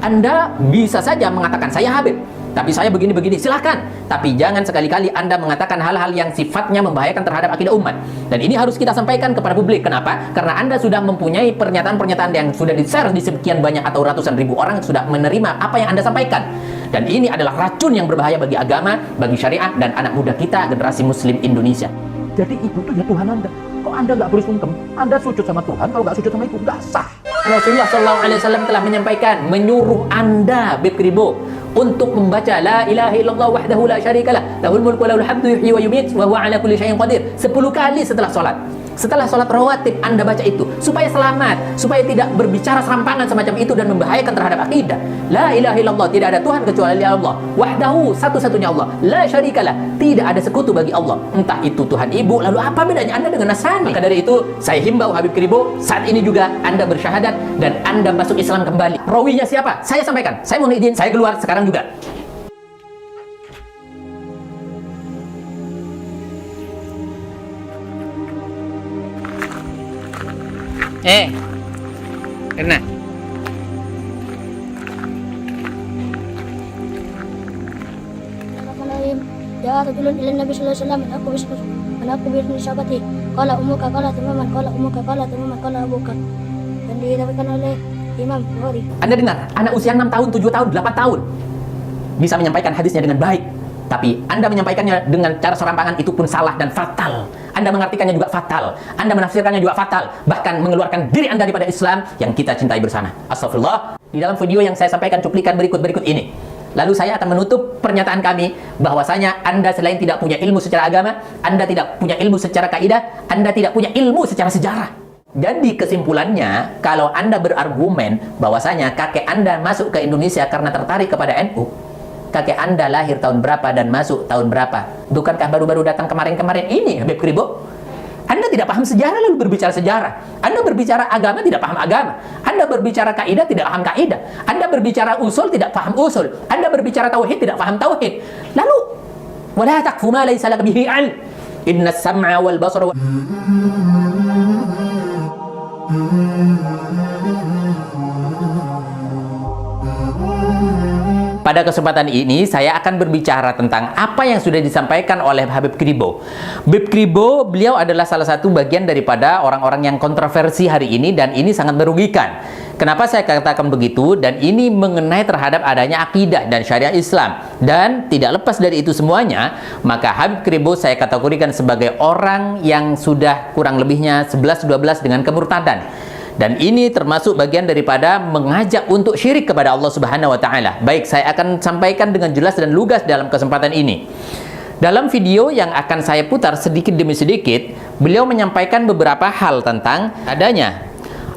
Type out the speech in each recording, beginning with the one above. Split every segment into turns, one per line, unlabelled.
Anda bisa saja mengatakan saya Habib, tapi saya begini-begini, silahkan. Tapi jangan sekali-kali Anda mengatakan hal-hal yang sifatnya membahayakan terhadap akidah umat. Dan ini harus kita sampaikan kepada publik. Kenapa? Karena Anda sudah mempunyai pernyataan-pernyataan yang sudah di-share di sekian banyak atau ratusan ribu orang sudah menerima apa yang Anda sampaikan. Dan ini adalah racun yang berbahaya bagi agama, bagi syariah, dan anak muda kita, generasi muslim Indonesia.
Jadi ibu itu ya Tuhan Anda. Kok Anda nggak boleh sungkem? Anda sujud sama Tuhan, kalau nggak sujud sama ibu, nggak sah.
Rasulullah SAW telah menyampaikan, menyuruh Anda, Habib Kribo, untuk membaca La ilaha illallah wahdahu la syarikalah, lahul mulku wa lahul hamdu yuhyi wa yumiit wa huwa ala kulli syai'in qadir. 10 kali setelah sholat. Setelah sholat rawatib Anda baca itu supaya selamat, supaya tidak berbicara serampangan semacam itu dan membahayakan terhadap akidah. La ilaha illallah, tidak ada Tuhan kecuali Allah. Wahdahu, satu-satunya Allah. La syarikalah, tidak ada sekutu bagi Allah. Entah itu Tuhan ibu, lalu apa bedanya Anda dengan Nasrani? Maka dari itu saya himbau Habib Kribo, saat ini juga Anda bersyahadat dan Anda masuk Islam kembali. Rawinya siapa? Saya sampaikan. Saya mohon izin, saya keluar sekarang juga.
Karena
جاء رجل إلى النبي صلى الله عليه وسلم أنا أخبر باسم sahabati qala ummuka qala tamaman qala ummuka qala tamaman qala abuka, dan diriwayatkan oleh Imam Bukhari.
Anda dengar, anak usia 6 tahun, 7 tahun, 8 tahun bisa menyampaikan hadisnya dengan baik, tapi Anda menyampaikannya dengan cara serampangan itu pun salah dan fatal. Anda mengartikannya juga fatal, Anda menafsirkannya juga fatal, bahkan mengeluarkan diri Anda daripada Islam yang kita cintai bersama. Astagfirullah. Di dalam video yang saya sampaikan cuplikan berikut ini, lalu saya akan menutup pernyataan kami bahwasanya Anda selain tidak punya ilmu secara agama, Anda tidak punya ilmu secara kaidah, Anda tidak punya ilmu secara sejarah. Jadi kesimpulannya, kalau Anda berargumen bahwasanya kakek Anda masuk ke Indonesia karena tertarik kepada NU, kakek Anda lahir tahun berapa dan masuk tahun berapa? Bukankah baru-baru datang kemarin-kemarin ini, Habib Kribo? Anda tidak paham sejarah lalu berbicara sejarah. Anda berbicara agama tidak paham agama. Anda berbicara kaidah tidak paham kaidah. Anda berbicara usul tidak paham usul. Anda berbicara tauhid tidak paham tauhid. Lalu wala taqfu ma laysa laka bihi 'ilm. Inna as-sam'a wal basara Pada kesempatan ini saya akan berbicara tentang apa yang sudah disampaikan oleh Habib Kribo. Habib Kribo, beliau adalah salah satu bagian daripada orang-orang yang kontroversi hari ini, dan ini sangat merugikan. Kenapa saya katakan begitu? Dan ini mengenai terhadap adanya akidah dan syariah Islam. Dan tidak lepas dari itu semuanya, maka Habib Kribo saya kategorikan sebagai orang yang sudah kurang lebihnya 11-12 dengan kemurtadan. Dan ini termasuk bagian daripada mengajak untuk syirik kepada Allah Subhanahu wa taala. Baik, saya akan sampaikan dengan jelas dan lugas dalam kesempatan ini. Dalam video yang akan saya putar sedikit demi sedikit, beliau menyampaikan beberapa hal tentang adanya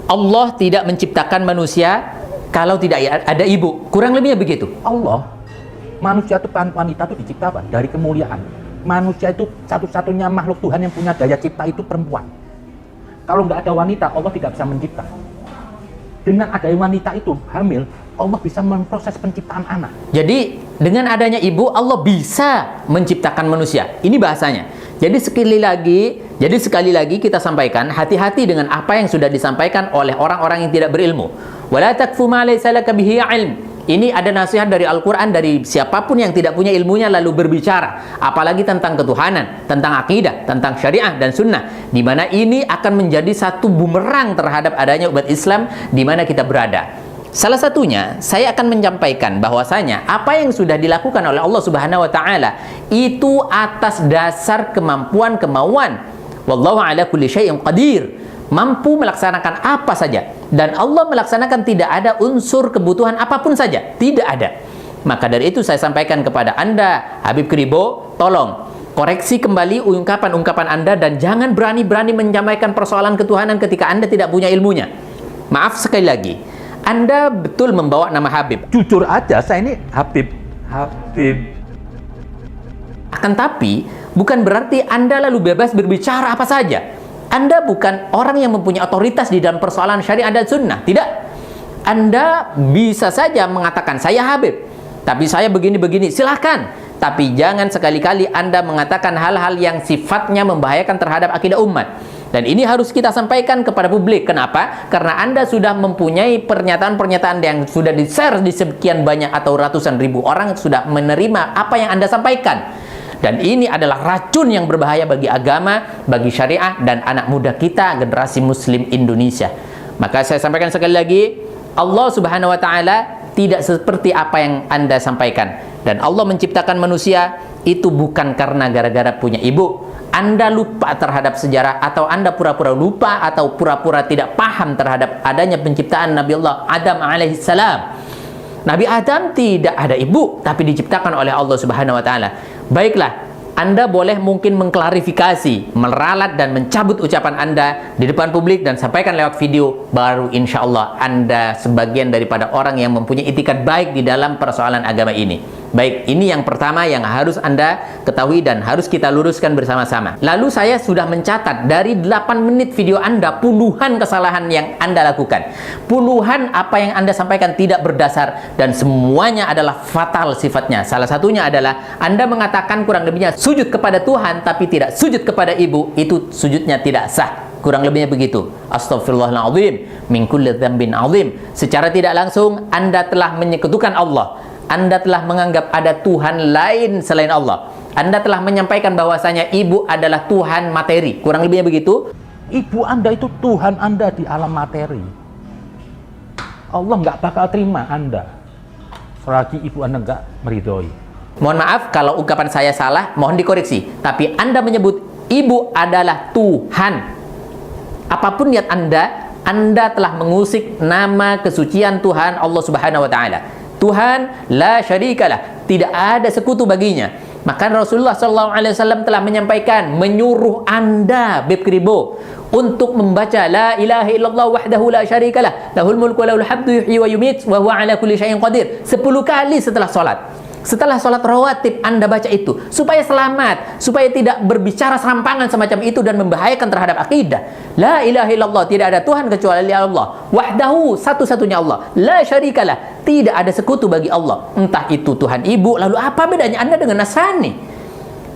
Allah tidak menciptakan manusia kalau tidak ada ibu. Kurang lebihnya begitu.
Allah, manusia itu wanita itu diciptakan dari kemuliaan. Manusia itu satu-satunya makhluk Tuhan yang punya daya cipta itu perempuan. Kalau nggak ada wanita, Allah tidak bisa mencipta. Dengan adanya wanita itu hamil, Allah bisa memproses penciptaan anak.
Jadi dengan adanya ibu, Allah bisa menciptakan manusia. Ini bahasanya. Jadi sekali lagi kita sampaikan, hati-hati dengan apa yang sudah disampaikan oleh orang-orang yang tidak berilmu. Wala takfu ma laysa laka bihi 'ilm. Ini ada nasihat dari Al-Quran, dari siapapun yang tidak punya ilmunya lalu berbicara, apalagi tentang ketuhanan, tentang akidah, tentang syariah dan sunnah, di mana ini akan menjadi satu bumerang terhadap adanya umat Islam di mana kita berada. Salah satunya, saya akan menyampaikan bahwasanya apa yang sudah dilakukan oleh Allah Subhanahu wa taala itu atas dasar kemampuan. Wallahu ala kulli syai'in qadir. Mampu melaksanakan apa saja, dan Allah melaksanakan tidak ada unsur kebutuhan apapun saja, tidak ada. Maka dari itu saya sampaikan kepada Anda, Habib Kribo, tolong koreksi kembali ungkapan-ungkapan Anda dan jangan berani-berani menyampaikan persoalan ketuhanan ketika Anda tidak punya ilmunya. Maaf sekali lagi, Anda betul membawa nama Habib.
Jujur aja, saya ini Habib.
Akan tapi bukan berarti Anda lalu bebas berbicara apa saja. Anda bukan orang yang mempunyai otoritas di dalam persoalan syariah dan sunnah. Tidak. Anda bisa saja mengatakan, saya Habib, tapi saya begini-begini. Silahkan. Tapi jangan sekali-kali Anda mengatakan hal-hal yang sifatnya membahayakan terhadap akidah umat. Dan ini harus kita sampaikan kepada publik. Kenapa? Karena Anda sudah mempunyai pernyataan-pernyataan yang sudah di-share di sekian banyak atau ratusan ribu orang sudah menerima apa yang Anda sampaikan. Dan ini adalah racun yang berbahaya bagi agama, bagi syariah, dan anak muda kita, generasi muslim Indonesia. Maka saya sampaikan sekali lagi, Allah Subhanahu wa Ta'ala tidak seperti apa yang Anda sampaikan. Dan Allah menciptakan manusia itu bukan karena gara-gara punya ibu. Anda lupa terhadap sejarah, atau Anda pura-pura lupa, atau pura-pura tidak paham terhadap adanya penciptaan Nabi Allah Adam alaihissalam. Nabi Adam tidak ada ibu, tapi diciptakan oleh Allah Subhanahu wa Ta'ala. Baiklah, Anda boleh mungkin mengklarifikasi, meralat dan mencabut ucapan Anda di depan publik dan sampaikan lewat video, baru insya Allah Anda sebagian daripada orang yang mempunyai itikat baik di dalam persoalan agama ini. Baik, ini yang pertama yang harus Anda ketahui dan harus kita luruskan bersama-sama. Lalu saya sudah mencatat dari 8 menit video Anda, puluhan kesalahan yang Anda lakukan. Puluhan apa yang Anda sampaikan tidak berdasar dan semuanya adalah fatal sifatnya. Salah satunya adalah Anda mengatakan kurang lebihnya sujud kepada Tuhan tapi tidak sujud kepada ibu, itu sujudnya tidak sah. Kurang lebihnya begitu. Astaghfirullahaladzim min kulli dzambin azim. Secara tidak langsung Anda telah menyekutukan Allah. Anda telah menganggap ada Tuhan lain selain Allah. Anda telah menyampaikan bahwasanya ibu adalah Tuhan materi. Kurang lebihnya begitu.
Ibu Anda itu Tuhan Anda di alam materi. Allah nggak bakal terima Anda selagi ibu Anda nggak meridhoi.
Mohon maaf kalau ungkapan saya salah, mohon dikoreksi. Tapi Anda menyebut ibu adalah Tuhan. Apapun niat Anda telah mengusik nama kesucian Tuhan Allah Subhanahu wa Ta'ala. Tuhan la syarikalah, tidak ada sekutu baginya. Maka Rasulullah SAW telah menyampaikan, menyuruh Anda, Beb Kribo, untuk membaca la ilaha illallah wahdahu la syarikalah, lahul mulku wa lahul hamdu yuhyi wa yumit wa huwa ala kulli syai'in qadir. 10 kali setelah sholat. Setelah sholat rawatib Anda baca itu supaya selamat, supaya tidak berbicara serampangan semacam itu dan membahayakan terhadap akidah. La ilaha illallah, tidak ada Tuhan kecuali Allah. Wahdahu, satu-satunya Allah. La syarikalah, tidak ada sekutu bagi Allah. Entah itu Tuhan ibu, lalu apa bedanya Anda dengan Nasrani?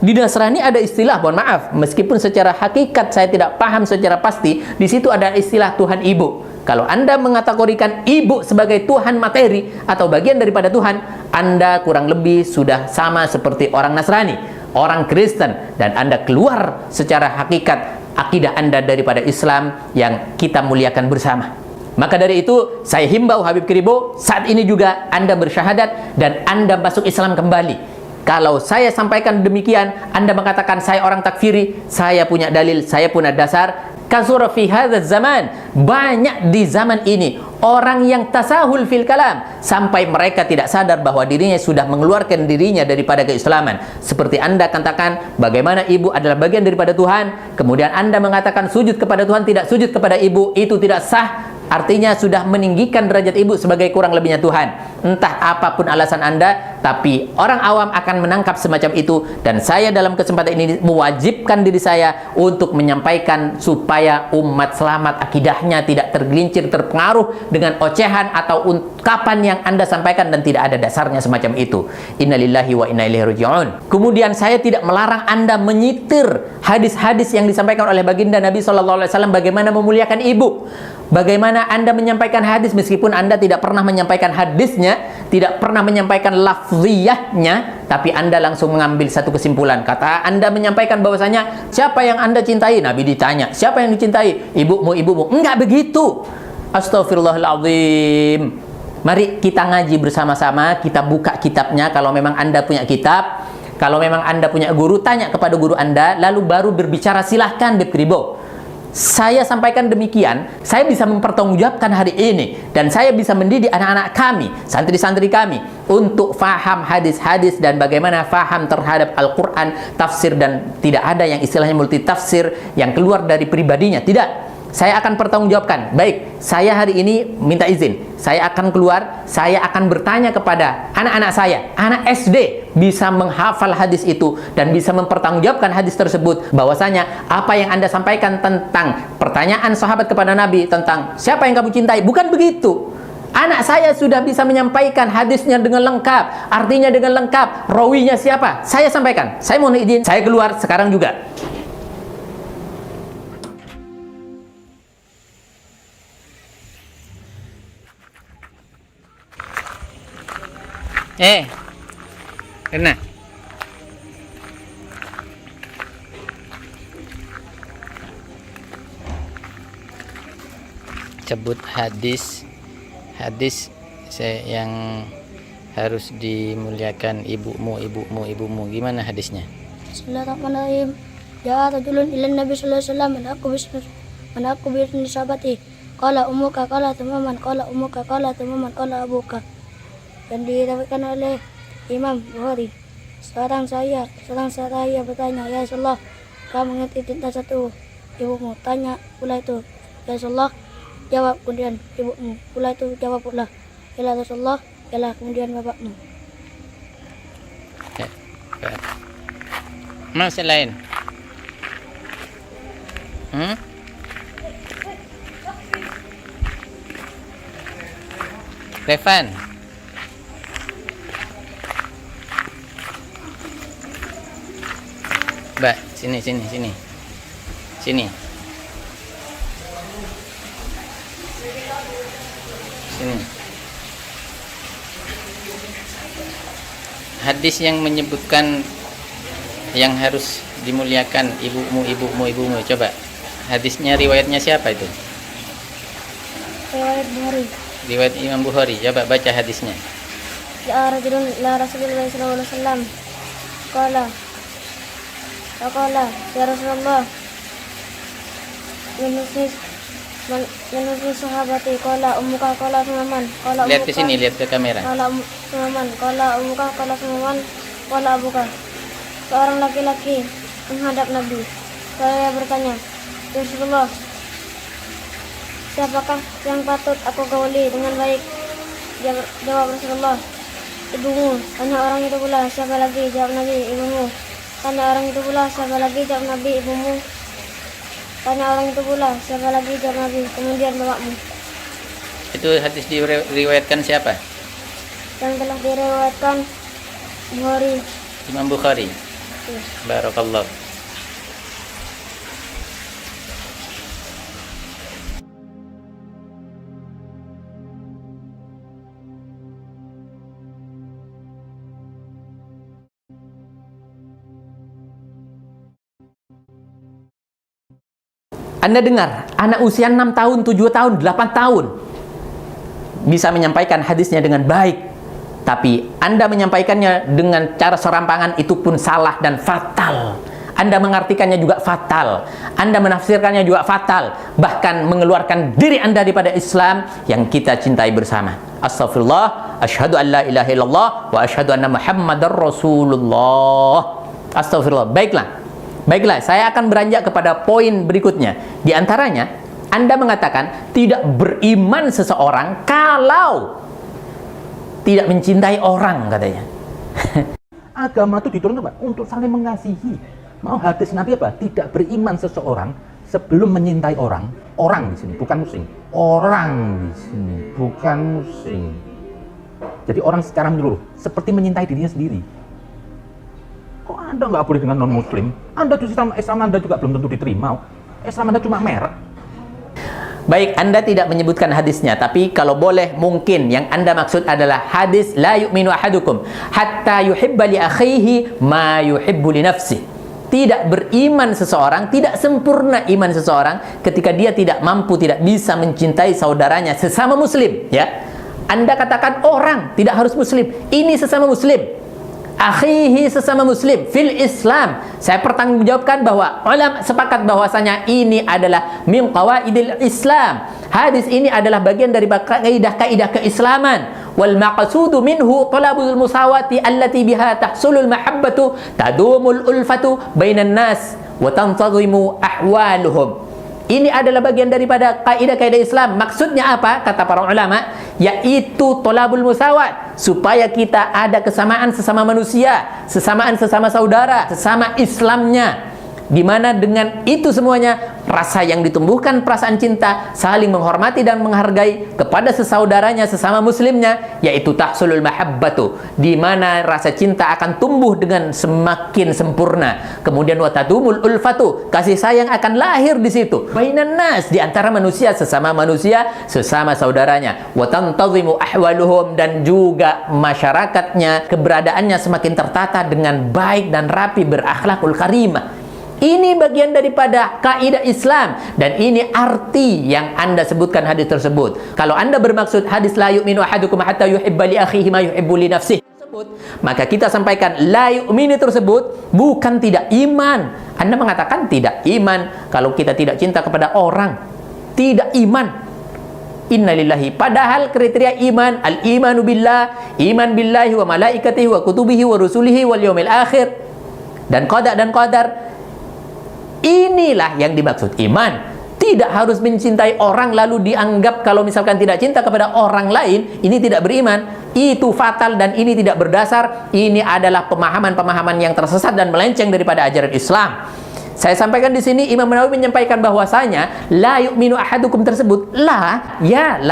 Di Nasrani ada istilah, mohon maaf, meskipun secara hakikat saya tidak paham secara pasti, di situ ada istilah Tuhan ibu. Kalau Anda mengkategorikan ibu sebagai Tuhan materi atau bagian daripada Tuhan, Anda kurang lebih sudah sama seperti orang Nasrani, orang Kristen, dan Anda keluar secara hakikat akidah Anda daripada Islam yang kita muliakan bersama. Maka dari itu, saya himbau Habib Kribo, saat ini juga Anda bersyahadat dan Anda masuk Islam kembali. Kalau saya sampaikan demikian, Anda mengatakan saya orang takfiri, saya punya dalil, saya punya dasar. Kasura fi hadzal zaman, banyak di zaman ini orang yang tasahul fil kalam sampai mereka tidak sadar bahwa dirinya sudah mengeluarkan dirinya daripada keislaman. Seperti Anda katakan bagaimana ibu adalah bagian daripada Tuhan, kemudian Anda mengatakan sujud kepada Tuhan, tidak sujud kepada ibu, itu tidak sah. Artinya sudah meninggikan derajat ibu sebagai kurang lebihnya Tuhan. Entah apapun alasan Anda, tapi orang awam akan menangkap semacam itu. Dan saya dalam kesempatan ini mewajibkan diri saya untuk menyampaikan supaya umat selamat akidahnya tidak tergelincir, terpengaruh dengan ocehan atau ungkapan yang Anda sampaikan dan tidak ada dasarnya semacam itu. Innalillahi wa inna ilaihi raji'un. Kemudian saya tidak melarang Anda menyitir hadis-hadis yang disampaikan oleh baginda Nabi SAW bagaimana memuliakan ibu. Bagaimana Anda menyampaikan hadis meskipun Anda tidak pernah menyampaikan hadisnya, tidak pernah menyampaikan lafziyahnya, tapi Anda langsung mengambil satu kesimpulan. Kata Anda menyampaikan bahwasanya siapa yang Anda cintai? Nabi ditanya, siapa yang dicintai? Ibumu, ibumu. Enggak begitu. Astaghfirullahaladzim. Mari kita ngaji bersama-sama, kita buka kitabnya kalau memang Anda punya kitab. Kalau memang Anda punya guru, tanya kepada guru Anda, lalu baru berbicara, silahkan Beb Kribo. Saya sampaikan demikian, saya bisa mempertanggungjawabkan hari ini dan saya bisa mendidik anak-anak kami, santri-santri kami untuk faham hadis-hadis dan bagaimana faham terhadap Al-Quran, tafsir, dan tidak ada yang istilahnya multi tafsir yang keluar dari pribadinya, tidak. Saya akan pertanggungjawabkan. Baik, saya hari ini minta izin, saya akan keluar, saya akan bertanya kepada anak-anak saya, anak SD bisa menghafal hadis itu dan bisa mempertanggungjawabkan hadis tersebut, bahwasanya apa yang Anda sampaikan tentang pertanyaan sahabat kepada Nabi tentang siapa yang kamu cintai, bukan begitu. Anak saya sudah bisa menyampaikan hadisnya dengan lengkap, artinya dengan lengkap, rawinya siapa, saya sampaikan. Saya mohon izin, saya keluar sekarang juga. Rena. Sebut hadis yang harus dimuliakan ibumu. Gimana hadisnya?
Bismillahirrahmanirrahim. Ya rajulun ilan Nabi sallallahu alaihi wasallam man aku bisni sahabati. Qala ummuka qala tamaman qala ummuka qala tamaman qala abuka. Dan diriwayatkan oleh Imam Bukhari. Sekarang saya bertanya, ya Rasulullah, kamu mengerti tentang satu ibumu? Tanya pula itu, ya Rasulullah. Jawab kemudian ibumu. Pula itu jawab pula, ya Rasulullah, yalah kemudian bapakmu.
Masih lain? Revan. Mbak, sini. Sini. Hadis yang menyebutkan yang harus dimuliakan ibumu. Coba. Hadisnya riwayatnya siapa itu?
Riwayat Bukhari.
Riwayat Imam Bukhari. Coba baca hadisnya.
Ya rajulun ila Rasulullah sallallahu alaihi wasallam. Qala ya Rasulullah. Menurut sahabati qala ummuka qala tamaman qala
Lihat ke sini, lihat ke kamera.
Qala tamaman qala ummuka qala tamaman qala abuka. Seorang laki-laki menghadap Nabi. Saya bertanya, ya Rasulullah, siapakah yang patut aku gauli dengan baik? Jawab Rasulullah, ibumu. Tanya orang itu pula, siapa lagi? Jawab Nabi, ibumu. Tanya orang itu pula, siapa lagi? Jawab Nabi, ibumu. Tanya orang itu pula, siapa lagi? Jawab Nabi, kemudian bapakmu.
Itu hadis diriwayatkan siapa?
Yang telah diriwayatkan Bukhari.
Imam Bukhari. Barakallah. Anda dengar, anak usia 6 tahun, 7 tahun, 8 tahun bisa menyampaikan hadisnya dengan baik. Tapi Anda menyampaikannya dengan cara serampangan itu pun salah dan fatal. Anda mengartikannya juga fatal. Anda menafsirkannya juga fatal. Bahkan mengeluarkan diri Anda daripada Islam yang kita cintai bersama. Astaghfirullah, asyhadu an la ilaha illallah, wa asyhadu anna Muhammadar Rasulullah. Astaghfirullah. Baiklah, saya akan beranjak kepada poin berikutnya. Di antaranya, Anda mengatakan tidak beriman seseorang kalau tidak mencintai orang, katanya.
Agama itu diturunkan untuk saling mengasihi. Mau hadis Nabi apa? Tidak beriman seseorang sebelum menyintai orang. Orang di sini, bukan musim. Orang di sini, bukan musim. Jadi orang secara menyeluruh, seperti menyintai dirinya sendiri. Kok Anda nggak boleh dengan non-muslim? Anda tuh Islam Anda juga belum tentu diterima. Islam Anda cuma merek.
Baik, Anda tidak menyebutkan hadisnya, tapi kalau boleh mungkin yang Anda maksud adalah hadis la yu'minu ahadukum hatta yuhibba li akhihi ma yuhibbu li nafsihi. Tidak beriman seseorang, tidak sempurna iman seseorang ketika dia tidak mampu, tidak bisa mencintai saudaranya sesama muslim, ya. Anda katakan orang, tidak harus muslim. Ini sesama muslim. Akhihi, sesama muslim fil Islam. Saya pertanggungjawabkan bahwa ulama sepakat bahwasanya ini adalah min qawaidil Islam. Hadis ini adalah bagian dari kaidah-kaidah keislaman. Wal maqsudu minhu talabul musawati allati biha tahsulul mahabbatu tadumul ulfatu bainan nas wa tantazimu ahwaluhum. Ini adalah bagian daripada kaidah-kaidah Islam. Maksudnya apa? Kata para ulama, yaitu tolabul musawat, supaya kita ada kesamaan sesama manusia, kesamaan sesama saudara, sesama Islamnya. di mana dengan itu semuanya rasa yang ditumbuhkan perasaan cinta, saling menghormati dan menghargai kepada sesaudaranya, sesama muslimnya, yaitu tahsulul mahabbatu, di mana rasa cinta akan tumbuh dengan semakin sempurna. Kemudian watadumul ulfatu, kasih sayang akan lahir di situ. Bainan nas, di antara manusia, sesama saudaranya. Watantazimu ahwaluhum, dan juga masyarakatnya, keberadaannya semakin tertata dengan baik dan rapi, berakhlakul karimah. Ini bagian daripada kaidah Islam, dan ini arti yang Anda sebutkan hadis tersebut. Kalau Anda bermaksud hadis la yu'minu ahadukum hatta yuhibba li akhihi ma yuhibbu li nafsihi, maka kita sampaikan la yu'minu tersebut bukan tidak iman. Anda mengatakan tidak iman kalau kita tidak cinta kepada orang, tidak iman. Innalillahi, padahal kriteria iman, al-imanu billah, iman billahi wa malaikatihi wa kutubihi wa rusulihi wal yaumil akhir, dan qadar. Inilah yang dimaksud iman. Tidak harus mencintai orang lalu dianggap kalau misalkan tidak cinta kepada orang lain, ini tidak beriman. Itu fatal dan ini tidak berdasar. Ini adalah pemahaman-pemahaman yang tersesat dan melenceng daripada ajaran Islam. Saya sampaikan di sini, Imam Nawawi menyampaikan bahwasanya la yu'minu ahadukum tersebut la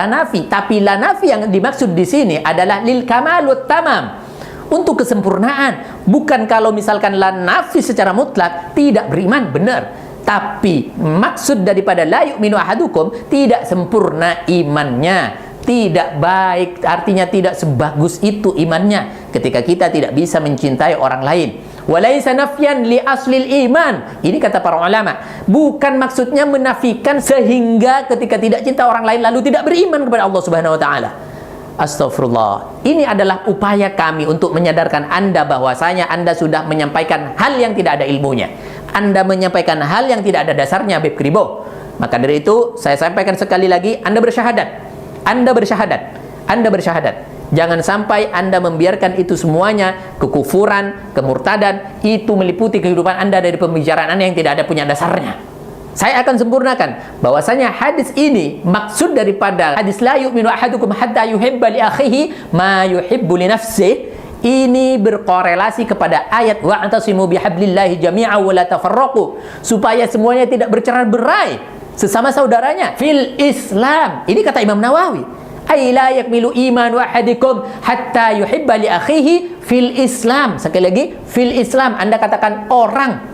nafi, tapi la nafi yang dimaksud di sini adalah lil kamalut tamam, untuk kesempurnaan. Bukan kalau misalkan la nafi secara mutlak tidak beriman, benar. Tapi maksud daripada la yu'minu ahadukum tidak sempurna imannya, tidak baik, artinya tidak sebagus itu imannya ketika kita tidak bisa mencintai orang lain. Walaisa nafyan li aslil iman. Ini kata para ulama, bukan maksudnya menafikan sehingga ketika tidak cinta orang lain lalu tidak beriman kepada Allah Subhanahu wa taala. Astagfirullah. Ini adalah upaya kami untuk menyadarkan Anda bahwasanya Anda sudah menyampaikan hal yang tidak ada ilmunya. Anda menyampaikan hal yang tidak ada dasarnya, Habib Kribo. Maka dari itu, saya sampaikan sekali lagi, Anda bersyahadat. Anda bersyahadat. Anda bersyahadat. Jangan sampai Anda membiarkan itu semuanya, kekufuran, kemurtadan, itu meliputi kehidupan Anda dari pembicaraan Anda yang tidak ada punya dasarnya. Saya akan sempurnakan bahwasanya hadis ini, maksud daripada hadis la yu'minu ahadukum hatta yuhibba li akhihi ma yuhibbu li nafsihi, ini berkorelasi kepada ayat wa'tasimu bihablillahi jami'a wa la tafarraqu, supaya semuanya tidak bercerai-berai sesama saudaranya fil Islam. Ini kata Imam Nawawi, ay la yakmilu imanu ahadikum hatta yuhibba li akhihi fil Islam. Sekali lagi, fil Islam. Anda katakan orang.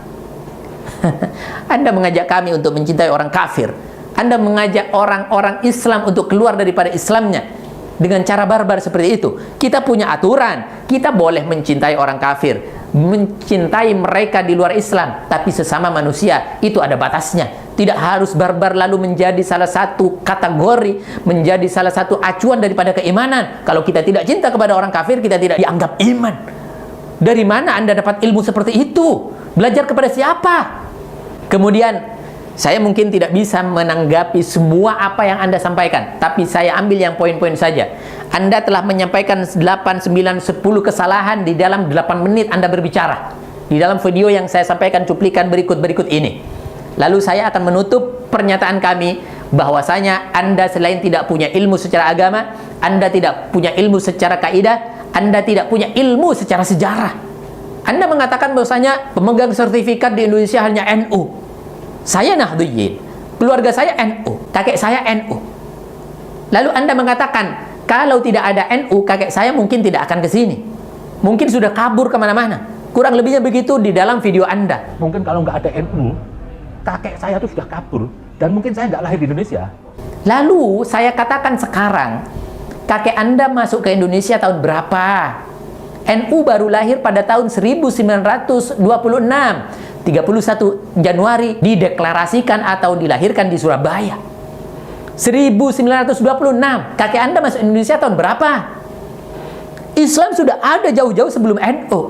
Anda mengajak kami untuk mencintai orang kafir. Anda mengajak orang-orang Islam untuk keluar daripada Islamnya dengan cara barbar seperti itu. Kita punya aturan. Kita boleh mencintai orang kafir, mencintai mereka di luar Islam, tapi sesama manusia itu ada batasnya. Tidak harus barbar lalu menjadi salah satu kategori, menjadi salah satu acuan daripada keimanan. Kalau kita tidak cinta kepada orang kafir, kita tidak dianggap iman. Dari mana Anda dapat ilmu seperti itu? Belajar kepada siapa? Kemudian, saya mungkin tidak bisa menanggapi semua apa yang Anda sampaikan, tapi saya ambil yang poin-poin saja. Anda telah menyampaikan 8, 9, 10 kesalahan di dalam 8 menit Anda berbicara. Di dalam video yang saya sampaikan cuplikan berikut ini. Lalu saya akan menutup pernyataan kami bahwasanya Anda selain tidak punya ilmu secara agama, Anda tidak punya ilmu secara kaidah, Anda tidak punya ilmu secara sejarah. Anda mengatakan bahwasanya pemegang sertifikat di Indonesia hanya NU. Saya Nahdliyin, keluarga saya NU, kakek saya NU. Lalu Anda mengatakan kalau tidak ada NU, kakek saya mungkin tidak akan ke sini. Mungkin sudah kabur kemana-mana. Kurang lebihnya begitu di dalam video Anda.
Mungkin kalau nggak ada NU, kakek saya tuh sudah kabur, dan mungkin saya nggak lahir di Indonesia.
Lalu saya katakan sekarang, kakek Anda masuk ke Indonesia tahun berapa? NU baru lahir pada tahun 1926. 31 Januari dideklarasikan atau dilahirkan di Surabaya. 1926. Kakek Anda masuk Indonesia tahun berapa? Islam sudah ada jauh-jauh sebelum NU.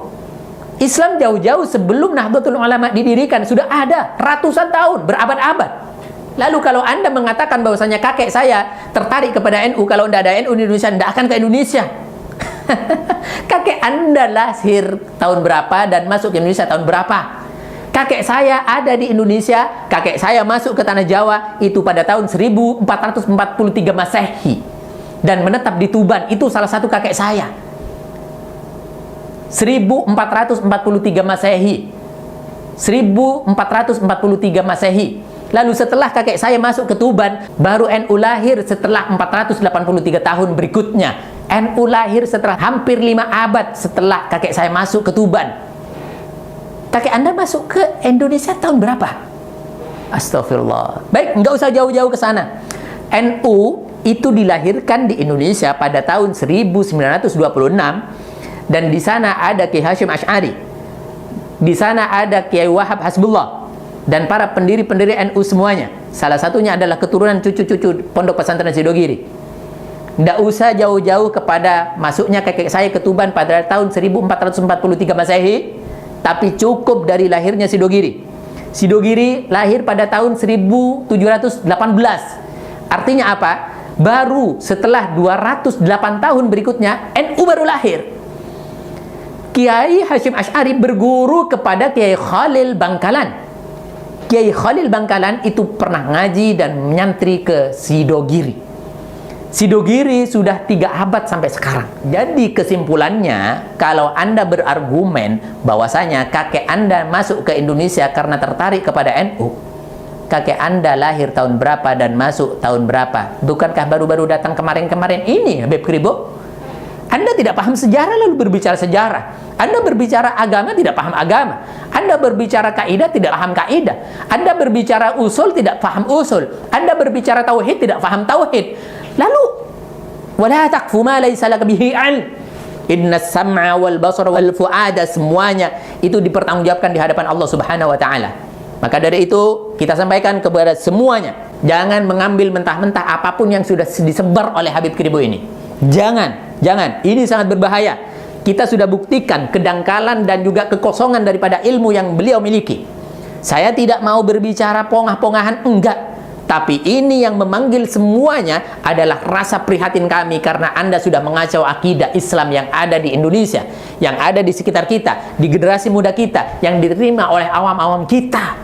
Islam jauh-jauh sebelum Nahdlatul Ulama didirikan sudah ada ratusan tahun, berabad-abad. Lalu kalau Anda mengatakan bahwasanya kakek saya tertarik kepada NU, kalau tidak ada NU di Indonesia, tidak akan ke Indonesia. Kakek Anda lahir tahun berapa dan masuk ke Indonesia tahun berapa? Kakek saya ada di Indonesia, kakek saya masuk ke Tanah Jawa itu pada tahun 1443 Masehi dan menetap di Tuban. Itu salah satu kakek saya. 1443 Masehi. 1443 Masehi. Lalu setelah kakek saya masuk ke Tuban, baru NU lahir setelah 483 tahun berikutnya. NU lahir setelah hampir 5 abad setelah kakek saya masuk ke Tuban. Kakek Anda masuk ke Indonesia tahun berapa? Astagfirullah. Baik, nggak usah jauh-jauh ke sana. NU itu dilahirkan di Indonesia pada tahun 1926, dan di sana ada Kiai Hasyim Asy'ari. Di sana ada Kiai Wahab Hasbullah dan para pendiri-pendiri NU semuanya. Salah satunya adalah keturunan cucu-cucu Pondok Pesantren Sidogiri. Tidak usah jauh-jauh kepada masuknya kakek saya ke Tuban pada tahun 1443 Masehi, tapi cukup dari lahirnya Sidogiri. Sidogiri lahir pada tahun 1718. Artinya apa? Baru setelah 208 tahun berikutnya NU baru lahir. Kiai Hasyim Asy'ari berguru kepada Kiai Khalil Bangkalan. Kiai Khalil Bangkalan itu pernah ngaji dan menyantri ke Sidogiri. Sidogiri sudah 3 abad sampai sekarang. Jadi kesimpulannya, kalau Anda berargumen bahwasanya kakek Anda masuk ke Indonesia karena tertarik kepada NU, kakek Anda lahir tahun berapa dan masuk tahun berapa? Bukankah baru-baru datang kemarin-kemarin ini, Habib Kribo? Anda tidak paham sejarah lalu berbicara sejarah. Anda berbicara agama tidak paham agama. Anda berbicara kaidah tidak paham kaidah. Anda berbicara usul tidak paham usul. Anda berbicara tauhid tidak paham tauhid. Lalu wala taqfu ma laysa laka bihi ilm. Innas sam'a wal basara wal fuada, semuanya itu dipertanggungjawabkan di hadapan Allah Subhanahu wa taala. Maka dari itu kita sampaikan kepada semuanya, jangan mengambil mentah-mentah apapun yang sudah disebar oleh Habib Kribo ini. Jangan. Ini sangat berbahaya. Kita sudah buktikan kedangkalan dan juga kekosongan daripada ilmu yang beliau miliki. Saya tidak mau berbicara pongah-pongahan, enggak. Tapi ini yang memanggil semuanya adalah rasa prihatin kami karena Anda sudah mengacau akidah Islam yang ada di Indonesia, yang ada di sekitar kita, di generasi muda kita, yang diterima oleh awam-awam kita.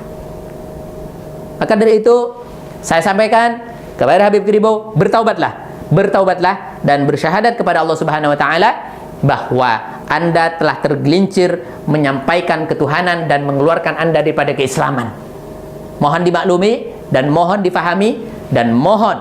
Maka dari itu, saya sampaikan kepada Habib Kribo, bertaubatlah dan bersyahadat kepada Allah Subhanahu wa taala bahwa Anda telah tergelincir menyampaikan ketuhanan dan mengeluarkan Anda daripada keislaman. Mohon dimaklumi dan mohon difahami dan mohon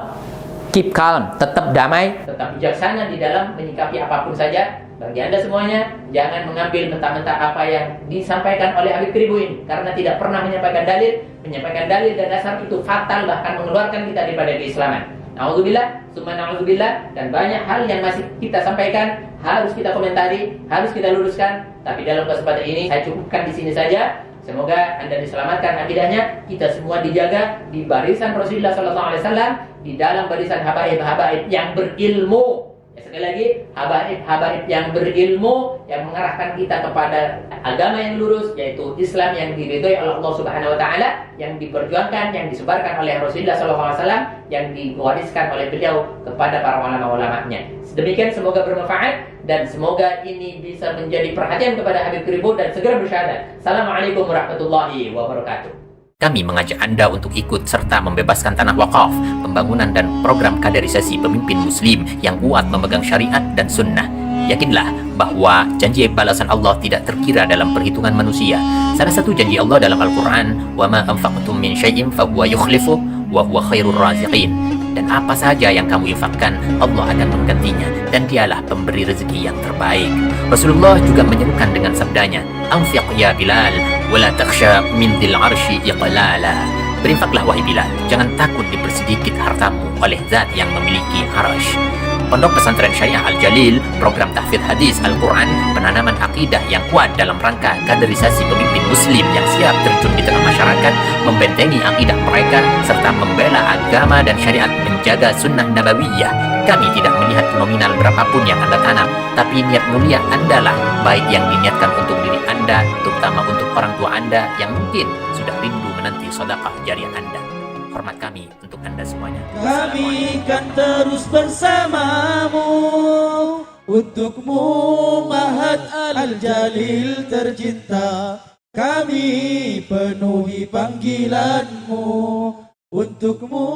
keep calm, tetap damai, tetap bijaksana di dalam menyikapi apapun saja. Bagi Anda semuanya, jangan mengambil mentah-mentah apa yang disampaikan oleh Habib Kribo ini, karena tidak pernah menyampaikan dalil dan dasar itu fatal, bahkan mengeluarkan kita daripada keislaman. Na'udzubillah, summa na'udzubillah, dan banyak hal yang masih kita sampaikan, harus kita komentari, harus kita luruskan. Tapi dalam kesempatan ini saya cukupkan di sini saja. Semoga Anda diselamatkan akidahnya, kita semua dijaga di barisan Rasulullah SAW, di dalam barisan habaib-habaib yang berilmu. Ya, sekali lagi, habaib-habaib yang berilmu, yang mengarahkan kita kepada agama yang lurus, yaitu Islam yang diridhoi oleh Allah Subhanahu wa taala, yang diperjuangkan, yang disebarkan oleh Rasulullah SAW, yang diwariskan oleh beliau kepada para ulama-ulamanya. Demikian, semoga bermanfaat dan semoga ini bisa menjadi perhatian kepada Habib Kribo dan segera bersyahadat. Assalamualaikum warahmatullahi wabarakatuh.
Kami mengajak Anda untuk ikut serta membebaskan tanah wakaf, pembangunan dan program kaderisasi pemimpin muslim yang kuat memegang syariat dan sunnah. Yakinlah bahwa janji balasan Allah tidak terkira dalam perhitungan manusia. Salah satu janji Allah dalam Al-Quran, وَمَا أَنْفَقْتُم مِّن شَيْءٍ فَهُوَ يُخْلِفُهُ وَهُوَ خَيْرُ الرَّازِقِينَ. Dan apa saja yang kamu infakkan, Allah akan menggantinya, dan dialah pemberi rezeki yang terbaik. Rasulullah juga menyerukan dengan sabdanya, "Anfiq ya Bilal, wala takhsha min dzil arsy iqlala." Berinfaklah wahai Bilal, jangan takut dipersedikit hartamu oleh zat yang memiliki arasy. Pondok Pesantren Syariah Al-Jalil, program tahfidz hadis Al-Quran, penanaman akidah yang kuat dalam rangka kaderisasi pemimpin muslim yang siap terjun di tengah masyarakat, membentengi akidah mereka, serta membela agama dan syariat, menjaga sunnah nabawiyah. Kami tidak melihat nominal berapapun yang Anda tanam, tapi niat mulia Anda lah, baik yang diniatkan untuk diri Anda, terutama untuk orang tua Anda yang mungkin sudah rindu menanti sedekah jariah Anda. Hormat kami untuk Anda semuanya.
Kami kan terus bersamamu, untukmu Mahat Al-Jalil tercinta. Kami penuhi panggilanmu, untukmu